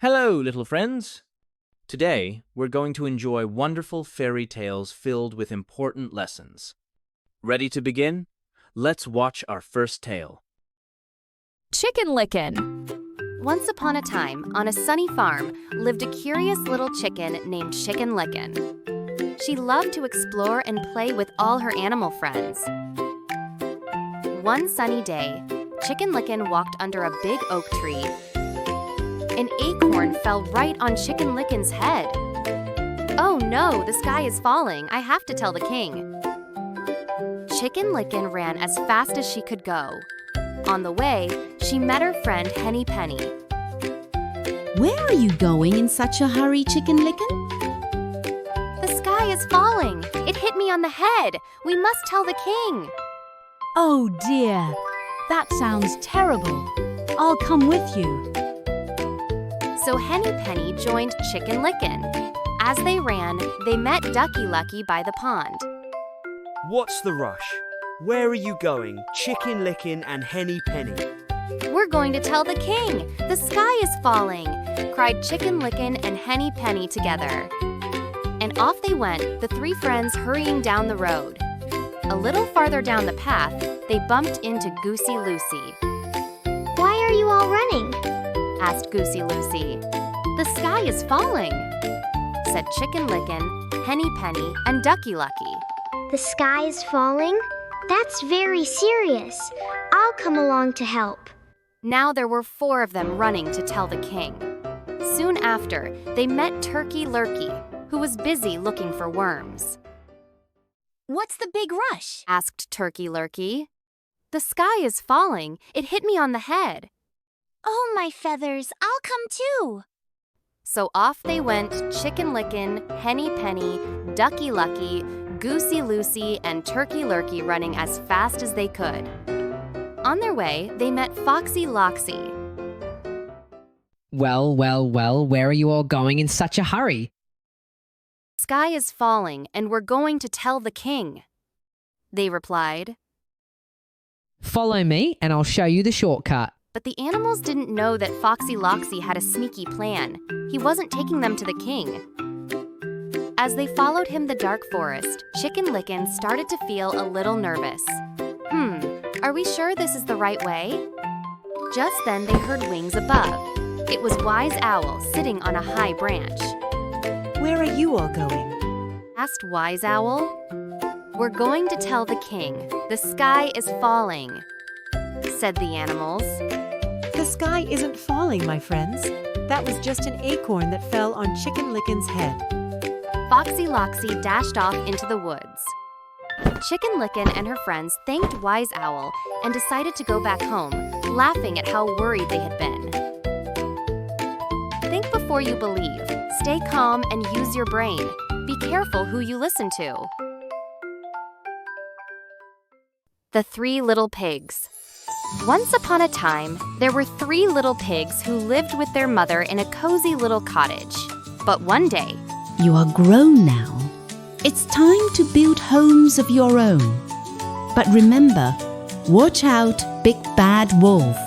Hello, little friends! Today, we're going to enjoy wonderful fairy tales filled with important lessons. Ready to begin? Let's watch our first tale. Chickenlicken. Once upon a time, on a sunny farm, lived a curious little chicken named Chickenlicken. She loved to explore and play with all her animal friends. One sunny day, Chickenlicken walked under a big oak tree. An acorn fell right on Chickenlicken's head. "Oh no, the sky is falling. I have to tell the king." Chickenlicken ran as fast as she could go. On the way, she met her friend Henny Penny. Where are you going in such a hurry, Chickenlicken? "The sky is falling. It hit me on the head. We must tell the king." Oh dear, that sounds terrible. I'll come with you. So Henny Penny joined Chickenlicken. As they ran, they met Ducky Lucky by the pond. What's the rush? Where are you going, Chickenlicken and Henny Penny? "We're going to tell the king. The sky is falling," cried Chickenlicken and Henny Penny together. And off they went, the three friends hurrying down the road. A little farther down the path, they bumped into Goosey Lucy. "Why are you all running?" asked Goosey Lucy. "The sky is falling," said Chickenlicken, Henny Penny, and Ducky Lucky. "The sky is falling? That's very serious. I'll come along to help." Now there were 4 of them running to tell the king. Soon after, they met Turkey Lurkey, who was busy looking for worms. What's the big rush? Asked Turkey Lurkey. "The sky is falling. It hit me on the head." "Oh, my feathers, I'll come too." So off they went, Chickenlicken, Henny Penny, Ducky Lucky, Goosey Lucy, and Turkey Lurkey running as fast as they could. On their way, they met Foxy Loxy. Well, where are you all going in such a hurry? "Sky is falling, and we're going to tell the king," they replied. Follow me and I'll show you the shortcut. But the animals didn't know that Foxy Loxy had a sneaky plan. He wasn't taking them to the king. As they followed him the dark forest, Chickenlicken started to feel a little nervous. Are we sure this is the right way?" Just then they heard wings above. It was Wise Owl sitting on a high branch. "Where are you all going?" Asked Wise Owl. "We're going to tell the king. The sky is falling," said the animals. "The sky isn't falling, my friends. That was just an acorn that fell on Chickenlicken's head." Foxy Loxy dashed off into the woods. Chickenlicken and her friends thanked Wise Owl and decided to go back home, laughing at how worried they had been. Think before you believe. Stay calm and use your brain. Be careful who you listen to. The 3 Little Pigs. Once upon a time, there were 3 little pigs who lived with their mother in a cozy little cottage. But one day, You are grown now. It's time to build homes of your own. But remember, watch out, big bad wolf.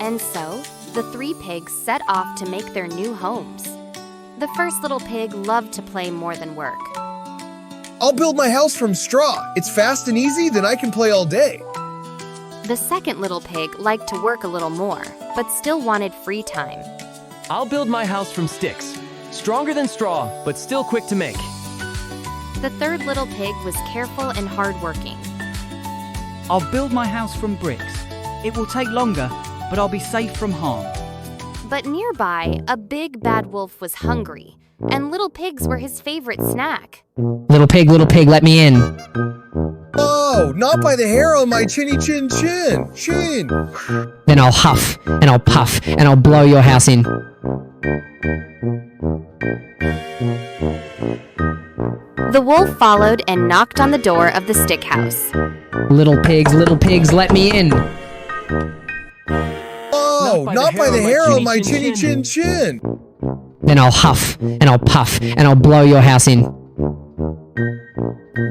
and so, the 3 pigs set off to make their new homes. The first little pig loved to play more than work. "I'll build my house from straw. It's fast and easy, then I can play all day." The second little pig liked to work a little more, but still wanted free time. "I'll build my house from sticks. Stronger than straw, but still quick to make." The third little pig was careful and hardworking. "I'll build my house from bricks. It will take longer, but I'll be safe from harm." But nearby, a big bad wolf was hungry, and little pigs were his favorite snack. Little pig, let me in. "Oh, not by the hair on my chinny chin chin. Chin." Then I'll huff and I'll puff and I'll blow your house in. The wolf followed and knocked on the door of the stick house. Little pigs, let me in. "Oh, not by the hair on my chinny chin chin." Then I'll huff and I'll puff and I'll blow your house in.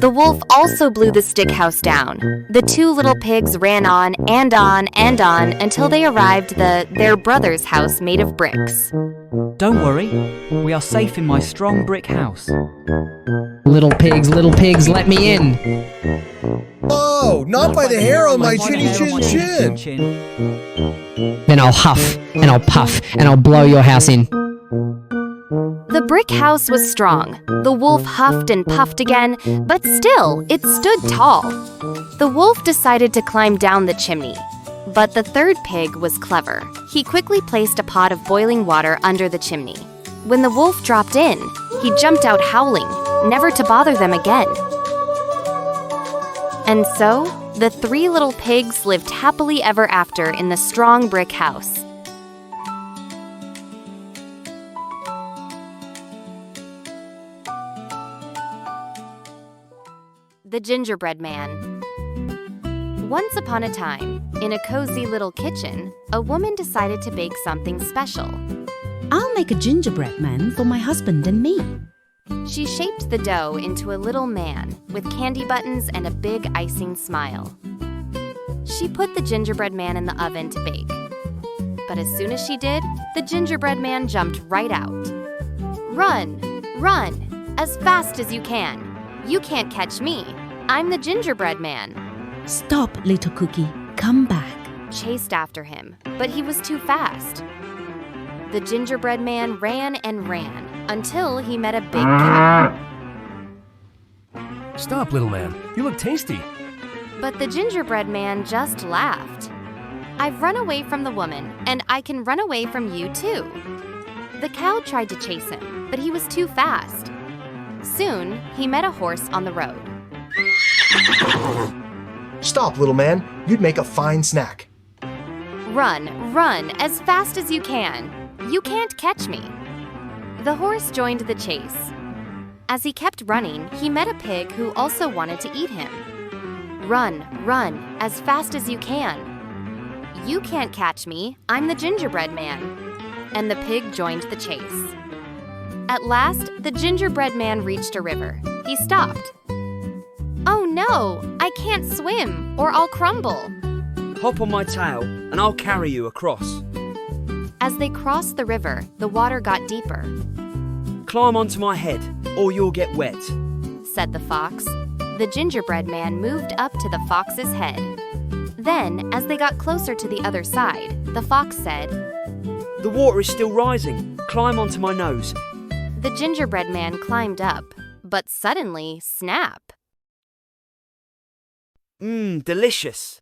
The wolf also blew the stick house down. The two little pigs ran on and on and on until they arrived at their brother's house made of bricks. Don't worry, we are safe in my strong brick house. Little pigs, let me in. Oh, not by the hair on my chinny chin chin. Then I'll huff, and I'll puff, and I'll blow your house in. The brick house was strong. The wolf huffed and puffed again, but still, it stood tall. The wolf decided to climb down the chimney. But the third pig was clever. He quickly placed a pot of boiling water under the chimney. When the wolf dropped in, he jumped out howling, never to bother them again. And so, the three little pigs lived happily ever after in the strong brick house. The Gingerbread Man. Once upon a time, in a cozy little kitchen, a woman decided to bake something special. I'll make a gingerbread man for my husband and me. She shaped the dough into a little man with candy buttons and a big icing smile. She put the gingerbread man in the oven to bake. But as soon as she did, the gingerbread man jumped right out. Run, run, as fast as you can. You can't catch me. I'm the gingerbread man. Stop, little cookie. Come back. Chased after him, but he was too fast. The gingerbread man ran and ran until he met a big cow. Stop, little man. You look tasty. But the gingerbread man just laughed. I've run away from the woman, and I can run away from you too. The cow tried to chase him, but he was too fast. Soon, he met a horse on the road. Stop, little man. You'd make a fine snack. Run, run, as fast as you can. You can't catch me. The horse joined the chase. As he kept running, he met a pig who also wanted to eat him. Run, run, as fast as you can. You can't catch me. I'm the gingerbread man. And the pig joined the chase. At last, the gingerbread man reached a river. He stopped. Oh no, I can't swim, or I'll crumble. Hop on my tail, and I'll carry you across. As they crossed the river, the water got deeper. Climb onto my head, or you'll get wet, said the fox. The gingerbread man moved up to the fox's head. Then, as they got closer to the other side, the fox said, The water is still rising. Climb onto my nose. The gingerbread man climbed up, but suddenly, snap! Delicious.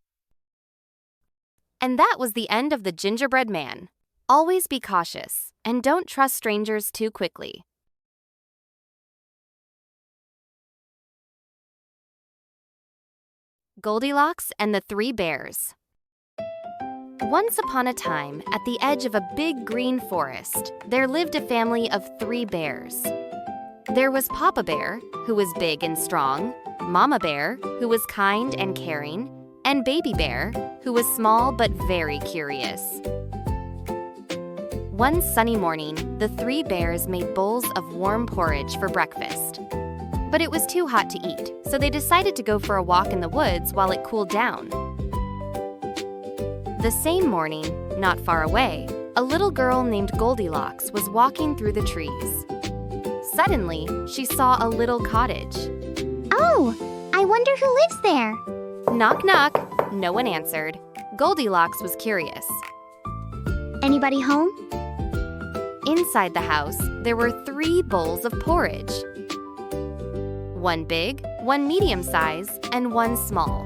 And that was the end of the gingerbread man. Always be cautious, and don't trust strangers too quickly. Goldilocks and the Three Bears. Once upon a time, at the edge of a big green forest, there lived a family of 3 bears. There was Papa Bear, who was big and strong, Mama Bear, who was kind and caring, and Baby Bear, who was small but very curious. One sunny morning, the 3 bears made bowls of warm porridge for breakfast. But it was too hot to eat, so they decided to go for a walk in the woods while it cooled down. The same morning, not far away, a little girl named Goldilocks was walking through the trees. Suddenly, she saw a little cottage. Oh, I wonder who lives there. Knock, knock. No one answered. Goldilocks was curious. Anybody home? Inside the house, there were 3 bowls of porridge. 1 big, 1 medium size, and 1 small.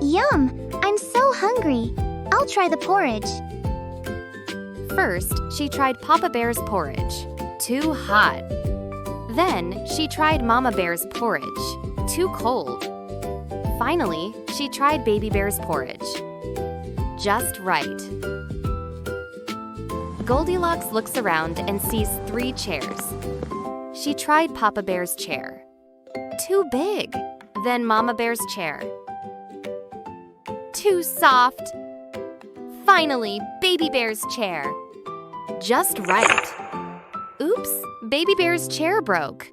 Yum! I'm so hungry. I'll try the porridge. First, she tried Papa Bear's porridge. Too hot. Then, she tried Mama Bear's porridge. Too cold. Finally, she tried Baby Bear's porridge. Just right. Goldilocks looks around and sees 3 chairs. She tried Papa Bear's chair. Too big. Then Mama Bear's chair. Too soft. Finally, Baby Bear's chair. Just right. Oops, Baby Bear's chair broke.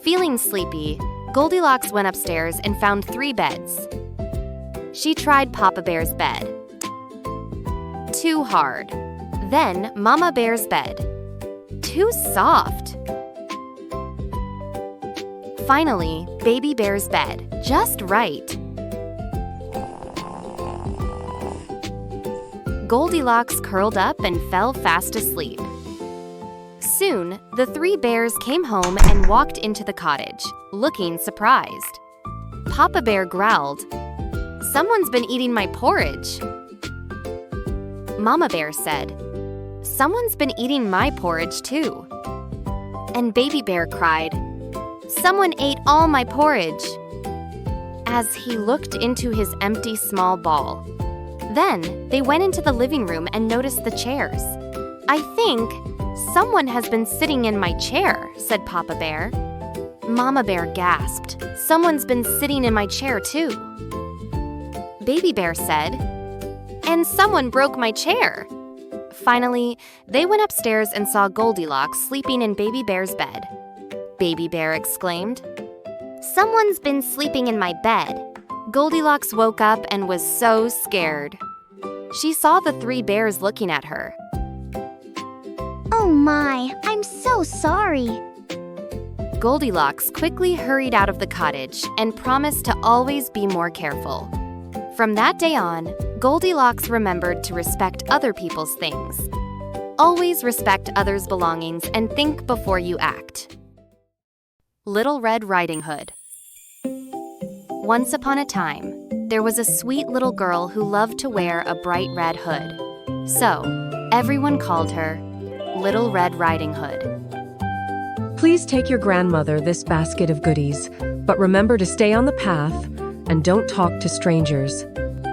Feeling sleepy, Goldilocks went upstairs and found 3 beds. She tried Papa Bear's bed. Too hard. Then Mama Bear's bed. Too soft. Finally, Baby Bear's bed, just right. Goldilocks curled up and fell fast asleep. Soon, the 3 bears came home and walked into the cottage, looking surprised. Papa Bear growled, "Someone's been eating my porridge." Mama Bear said, "Someone's been eating my porridge too." And Baby Bear cried, "Someone ate all my porridge," as he looked into his empty small ball. Then they went into the living room and noticed the chairs. "I think someone has been sitting in my chair," said Papa Bear. Mama Bear gasped, "Someone's been sitting in my chair too." Baby Bear said, "And someone broke my chair." Finally, they went upstairs and saw Goldilocks sleeping in Baby Bear's bed. Baby Bear exclaimed, "Someone's been sleeping in my bed." Goldilocks woke up and was so scared. She saw the 3 bears looking at her. Oh my, I'm so sorry. Goldilocks quickly hurried out of the cottage and promised to always be more careful. From that day on, Goldilocks remembered to respect other people's things. Always respect others' belongings and think before you act. Little Red Riding Hood. Once upon a time, there was a sweet little girl who loved to wear a bright red hood. So, everyone called her Little Red Riding Hood. Please take your grandmother this basket of goodies, but remember to stay on the path and don't talk to strangers.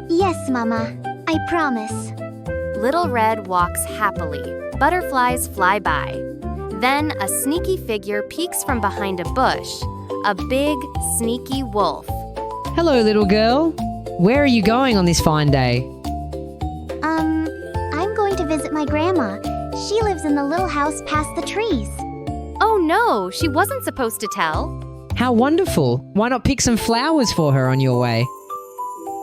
Yes, Mama, I promise. Little Red walks happily. Butterflies fly by. Then a sneaky figure peeks from behind a bush. A big, sneaky wolf. Hello, little girl. Where are you going on this fine day? I'm going to visit my grandma. She lives in the little house past the trees. Oh no, she wasn't supposed to tell. How wonderful. Why not pick some flowers for her on your way?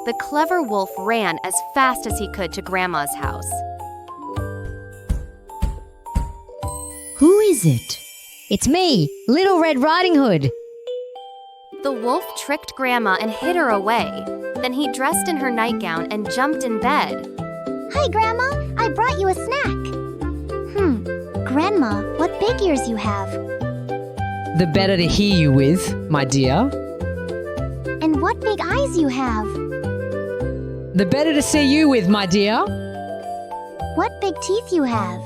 The clever wolf ran as fast as he could to Grandma's house. Who is it? It's me, Little Red Riding Hood. The wolf tricked Grandma and hid her away. Then he dressed in her nightgown and jumped in bed. Hi, Grandma. I brought you a snack. Grandma, what big ears you have. The better to hear you with, my dear. And what big eyes you have. The better to see you with, my dear. What big teeth you have.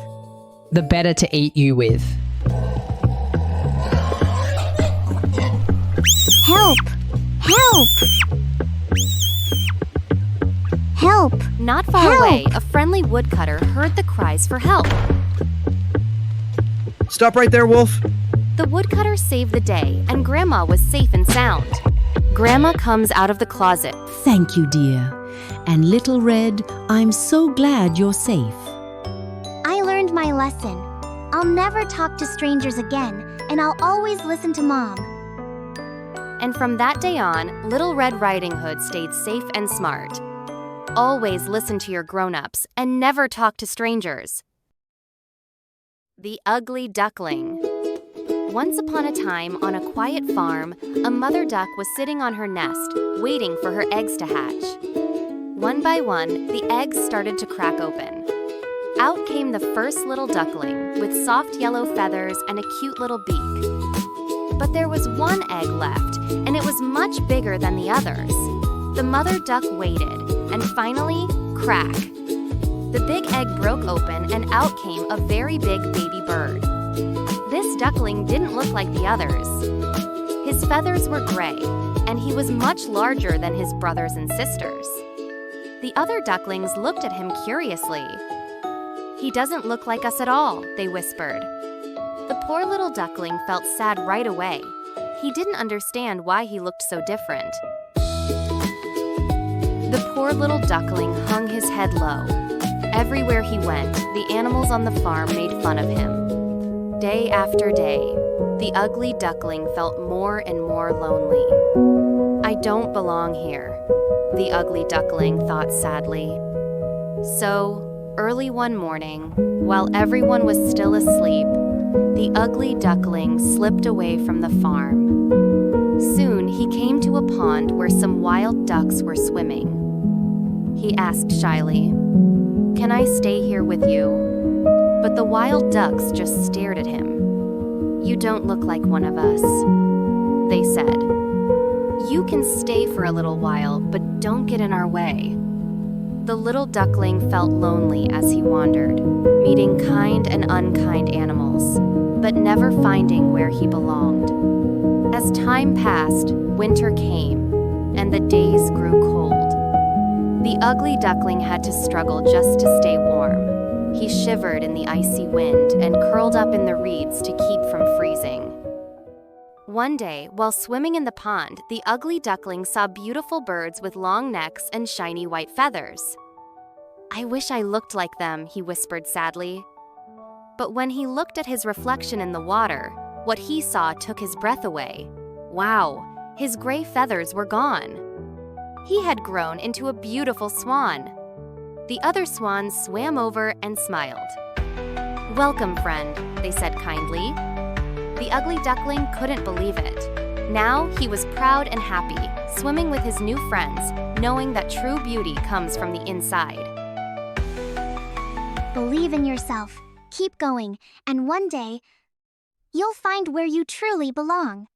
The better to eat you with. Help! Help! Help! Not far away, a friendly woodcutter heard the cries for help. Stop right there, Wolf. The woodcutter saved the day, and Grandma was safe and sound. Grandma comes out of the closet. Thank you, dear. And Little Red, I'm so glad you're safe. I learned my lesson. I'll never talk to strangers again, and I'll always listen to Mom. And from that day on, Little Red Riding Hood stayed safe and smart. Always listen to your grown-ups and never talk to strangers. The Ugly Duckling. Once upon a time, on a quiet farm, a mother duck was sitting on her nest, waiting for her eggs to hatch. One by one, the eggs started to crack open. Out came the first little duckling, with soft yellow feathers and a cute little beak. But there was one egg left, and it was much bigger than the others. The mother duck waited, and finally, crack. The big egg broke open, and out came a very big baby bird. This duckling didn't look like the others. His feathers were gray, and he was much larger than his brothers and sisters. The other ducklings looked at him curiously. "He doesn't look like us at all," they whispered. The poor little duckling felt sad right away. He didn't understand why he looked so different. The poor little duckling hung his head low. Everywhere he went, the animals on the farm made fun of him. Day after day, The ugly duckling felt more and more lonely. I don't belong here, the ugly duckling thought sadly. So, early one morning, while everyone was still asleep, the ugly duckling slipped away from the farm. Soon he came to a pond where some wild ducks were swimming. He asked shyly, "Can I stay here with you?" But the wild ducks just stared at him. "You don't look like one of us," they said. "You can stay for a little while, but don't get in our way." The little duckling felt lonely as he wandered, meeting kind and unkind animals, but never finding where he belonged. As time passed, winter came, and the days grew cold. The ugly duckling had to struggle just to stay warm. He shivered in the icy wind and curled up in the reeds to keep from freezing. One day, while swimming in the pond, the ugly duckling saw beautiful birds with long necks and shiny white feathers. "I wish I looked like them," he whispered sadly. But when he looked at his reflection in the water, what he saw took his breath away. Wow, his gray feathers were gone. He had grown into a beautiful swan. The other swans swam over and smiled. "Welcome, friend," they said kindly. The ugly duckling couldn't believe it. Now he was proud and happy, swimming with his new friends, knowing that true beauty comes from the inside. Believe in yourself, keep going, and one day, you'll find where you truly belong.